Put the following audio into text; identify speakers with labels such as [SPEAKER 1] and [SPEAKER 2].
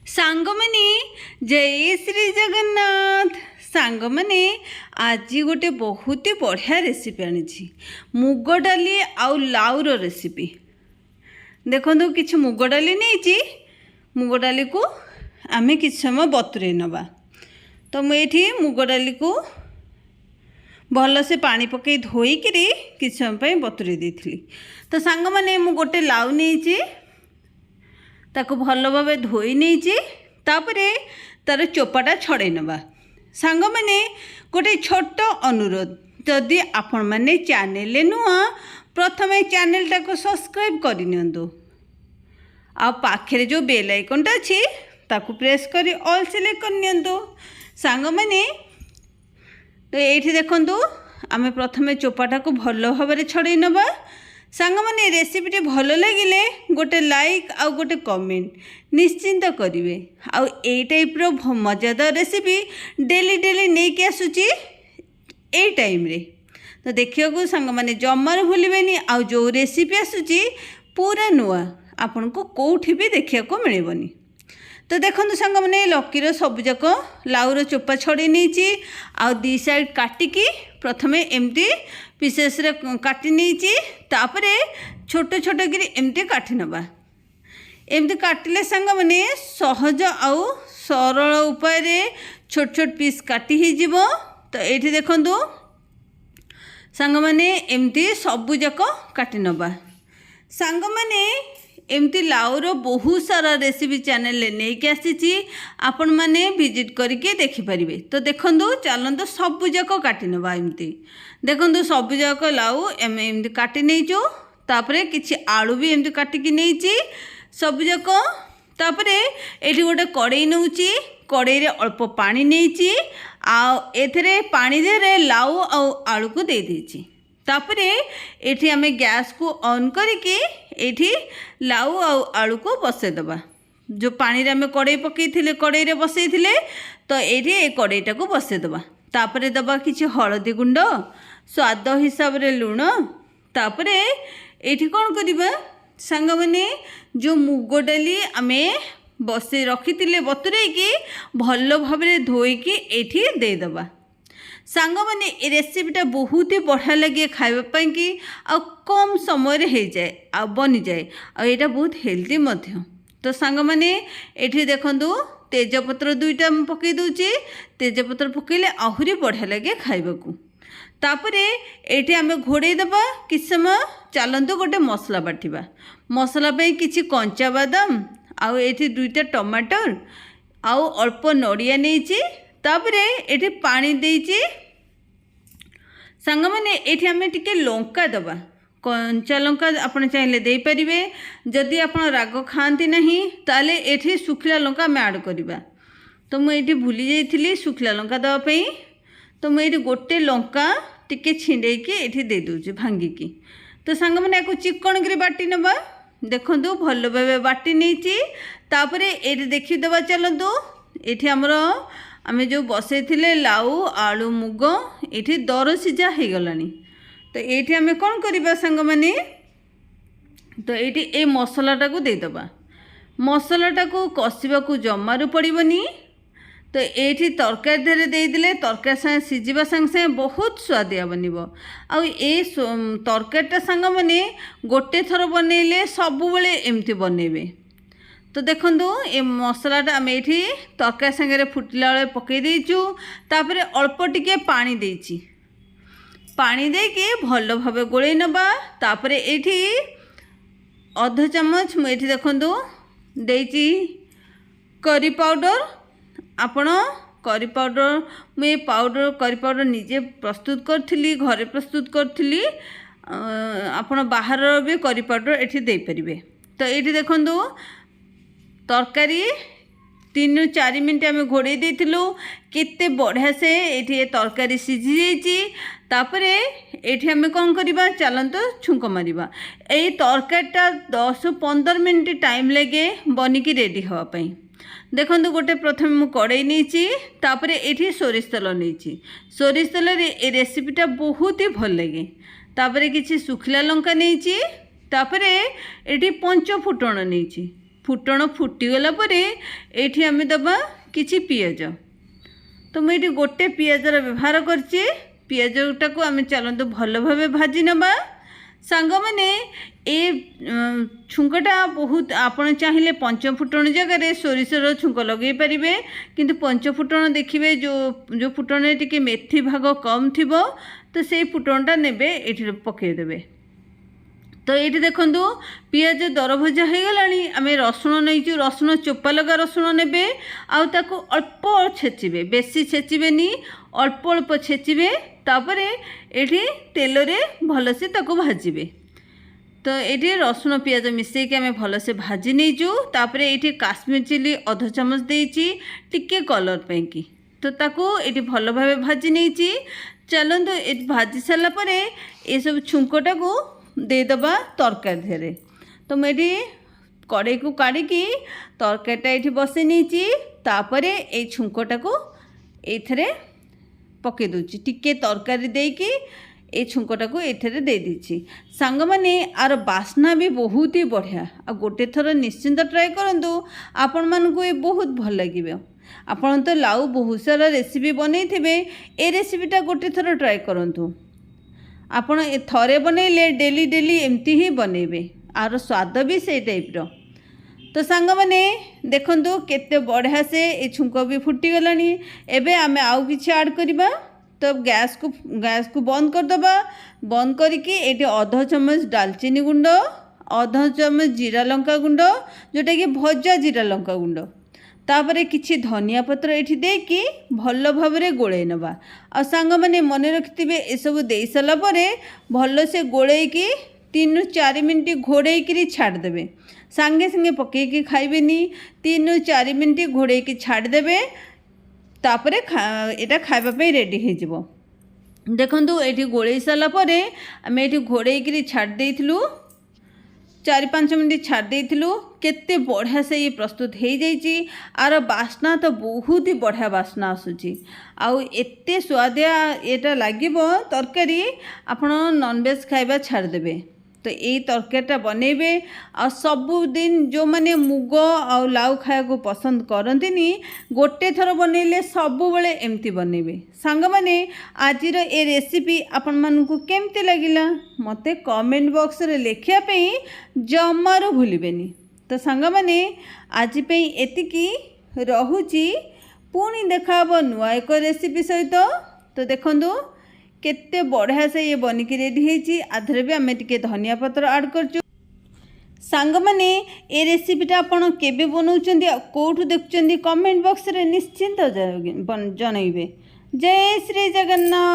[SPEAKER 1] सांगमने जय श्री जगन्नाथ। सांगमने आज गोटे बहुत ही बढ़िया रेसिपी आनी मुग डाली आउ लाउर रेसिपी। देखो कि मुग डाली नहीं, मुग डाली को आम कि समय बतुरे नवा। तो मुझे मुग डाली को भल से पानी पकई धोईकि कि समय बतुरे देती। तो सांग मैंने मु गोटे लाउ नहीं ताको भल भाव धोई नहीं, तापरे तार चोपाटा छड़े नवा। सांग मैंने गोटे छोट अनुरोध, जदि आपण मैंने चैनल नुआ प्रथम चैनल टाको सब्सक्राइब करनी आ पाखे जो बेल आइकनटा अच्छी ताकू प्रेस करी ऑल सिलेक्ट करनी। सांग मैंने तो ये देखु आम प्रथम चोपाटा को भल भाव छड़े नवा। सांग मैंने रेसिपीटी भल लगिले गोटे लाइक आउ गोटे कमेंट निश्चिंत करेंगे। आउ ए टाइप्र मजादार रेसिपी डेली डेली नहीं कि आसूची ए टाइम रे। तो देखिए को सांग मैंने जमार भूलें। आउ जो रेसिपी आसूची पूरा नुआ आपन को कौटी भी देखा को मिलबनी। तो देखो सांग मैंने लकीर सबुजाक लाउर चोपा छड़े नहीं, आउ दी साइड काटिकी प्रथमे एमती पीसेस काटी नहीं, तापरे छोट छोट गिरी एमती काटी नवा। एमती काटिले सांग मैंने सहज आउ सरल उपाय छोट छोट पीस काटी ही जीवो। तो ये देखु सांग मैंने एमती सबुजाक काटी नवा। सांग मैंने एमती लाउर बहुत सारा रेसिपी चैनल नहीं कि आसी आपण मैंने विजिट करके देखिपारे। तो देखो चलते सबुजाक काटी नवा। एमती देखो सबुजाक लाउ एमती काटी नहीं, तापरे किछि आलू भी एमती काटिकी नहीं सबुजाक। तापरे एठी गोटे कड़ई नौची, कड़ई रे अल्प पानी नहीं, एथरे पानी दे लाउ आउ आलू को दे देछि। तापरे एठी आमे गैस को ऑन करके एठी लाउ आउ आलू को बसई दबा। जो पानी रे आमे कड़ई पकई थिले कड़ई रे बसई थिले, तो एठी ए कड़ईटा को बसई दबा। तापरे दबा किछि हळदी गुंड, स्वाद हिसाब रे लूण। तापरे एठी कोन करिबा सांग माने जो मुग डाली आमे बसई रखिथिले बतुरेकी भल भाबरे धोईकी एठी दे दबा। सांग मैंने ये रेसिपीटा बहुत ही बढ़िया लगे खावाई कि आ कम समय हो जाए आ बनी जाए, आ यहाँ बहुत हेल्दी मध्य। तो सांग मैंने ये देखु तेजपत्र दुईटा पकई दूची, तेजपत्र पकईले आहरी बढ़िया लगे खाइबाकू। तापरे ये आम घोड़े दबा कि समय। चलतु गोटे मसला बाटिबा। मसला पे किछि कंचा बादाम आउ ये दुईटा टमाटर आउ अल्प नड़िया नहीं, तापरे एठी पानी देइछि। सांग मैंने एठी आमे टिके लंका दबा, कंचा लंका आपण चाहिले दे परिबे। जदि आपण राग खाती नहीं ताले एठी सुखिला लंका आमे ऐड करबा। तो मु एठी भूली जाइथिली सुखिला लंका दबा पई। तो मु एठी गोटे लंका टिके छिंडेकी एठी दे दोछि भांगिकी। तो सांग मैंने को चिकन गिरी बाटी नबा। देखंतु भल भाबे बाटी नेछि। तापरे एठी देखि दबा। चलंतु एठी हमर आमे जो बसई थिले लाउ आलू मुग ये दर सीझा हो गलानी। तो ये आमे कौन करबा सांग माने, तो ये ए मसलाटा को देदबा। मसलाटा को कषिबा को जमारू पड़बनी। तो ये तरकारी धीरे देदेले तरकारी संगे सीझा संगे संगे बहुत स्वादिया बनब। आ तरकारीटा सांग माने गोटे थर बनइले सबु बेले एमती बनइबे। तो देखो ये मसलाटा आम ये तरकारी सागर फुटिला बेले पकई देचु। तापरे अल्प टिके पानी देची, पानी देके भल भाव गोले नबा। तापरे एठी अध चम्मच मुझे देखु देची करी पाउडर। आपण करी पाउडर मुझे पाउडर करी पाउडर निजे प्रस्तुत करी, घरे प्रस्तुत करी। आपण बाहर भी करी पाउडर एठी दे परिबे। तो ये देखु तरकारी 3-4 मिनट आम घोड़े देलु केते बढ़िया से ये तरकारी सीझी जाइए। तापरे ये आम कौन करवा चलते छुंक मारिबा। ये तरकारीटा 10-15 मिनट टाइम लगे बनिकी रेडी होगापाई। देखो गोटे प्रथम मु कड़ई नहीं, तापरे ये सोरिष तेल नहीं। सोरिष तेल ये रेसिपीटा बहुत ही भल लगे। तापरे किछि सुखिला लंका नहीं, तापरे ये पंच फुटण नहीं। फुटण फुटीगला परे एठी आमे दबा किछि पियाज। तो मुझे ये गोटे पियाजर व्यवहार करछि। पियाजटा को आमे चलतु भल भाव भाजी नबा। सांग मैंने ए छुंकटा बहुत आपण चाहिए पंचफुटण जगह सोरिषर छुंक लगे पारे, किंतु पंचफुटण देखिए जो फुटण टी मेथी भाग कम थी तो से फुटणटा नेबे ये पकईदेवे। तो ये देखु पियाज दर भजा हो गला। आम रसुण नहीं, रसुण चोपा लगा रसुण ने आउ अल्प छेचिबे, बेसी छेचिबेनी, अल्प अल्प छेचिबे। तापर ये तेल रे भलसे ताको भाजिबे। तो ये रसुण पियाज मिसेक आम भलसे भाजी नहींचु। तापर ये काश्मीर चिली अध चामच देइछि टिके कलर पे कि, तो ताको ये भल भाव भाजी नहीं। चलतु ये भाजी सारा पर ये सब छुंकटा को देदबा तरकारी धेरे। तो मुझे कड़े को काढ़ी तरकारीटा ये बसई नहीं। तापर ये छुंकटा को ये पकई दूची, टिके तरकारी देकी ये छुंकटा को ये दे दीची। सांग माने आर बास्ना भी बहुत ही बढ़िया। आ गोटे थर निश्चिंत ट्राए करंतु, आपण मानकु ये बहुत भल लगे। आपण तो लाउ बहुत सारा रेसिपी बनई थे, ए रेसिपीटा गोटे थर ट्राए करंतु। आपण थरे बनइले डेली डेली एमती ही बनइबे, आर स्वाद भी से टाइप्र। तो सांग माने देखंतु केते बढ़िया से ये छुंक भी फुटी गलानी। एबे आमे आउ किछि ऐड करिबा। तो गैस को बंद कर दबा। बंद करके ये अध चम्मच दालचीनी गुंड, अध चम्मच जीरा लंका गुंड, जोटा कि भजा जीरा लंका गुंड, तापर किछि धनिया पत्र ये देकी भल भाव रे गोले नबा। आ सांग माने मन रखिथिबे ए सब दे साला परे भल से गोलेकी 3-4 मिनट घोड़ेकी छाड़ देबे। सांगे संगे पकेकी खाइबेनी, 3-4 मिनट घोड़ेकी छाड़ देबे। तापर एटा खाइबा पे रेडी हो जिवो। देखंतु एठी गोले साला परे आमे एठी घोड़ेकी छाड़ देइथिलु, 4-5 मिनट छाड़ देइथिलु। केते बढ़िया से ये प्रस्तुत हो जाइए। आर बास्ना तो बहुत ही बढ़िया बास्ना आसूची। आउ एते स्वादिया एटा लागिबो तरकारी, आपण नॉनवेज खाइबा छाड़ देबे। तो यही तरकारीटा बनइबे। आ सबुदिन जो माने मुग आ लाउ खाया को पसंद करंतिनी, गोटे थर बनइले सबु बेले एमती बनइबे। सांग माने आजिर ए रेसिपी आपण मानकु केमती लागिला मते कमेंट बॉक्स रे लिखिया पे जमारो भूलिबेनी। तो सांग माने आज पे एतिकी रहुची। पुणी देखाबो नुआ एक रेसिपी सहित। तो देखंतु केते बढ़िया से ये बनिकी रेडी होइछि। आधरे भी आमे टिके धनिया पत्र ऐड करछु। सांग माने ए रेसिपीटा आपण केबे बनाउछन्ती, कोठु देखुछन्ती, कमेंट बॉक्स रे निश्चिंत जनइबे। जय श्री जगन्नाथ।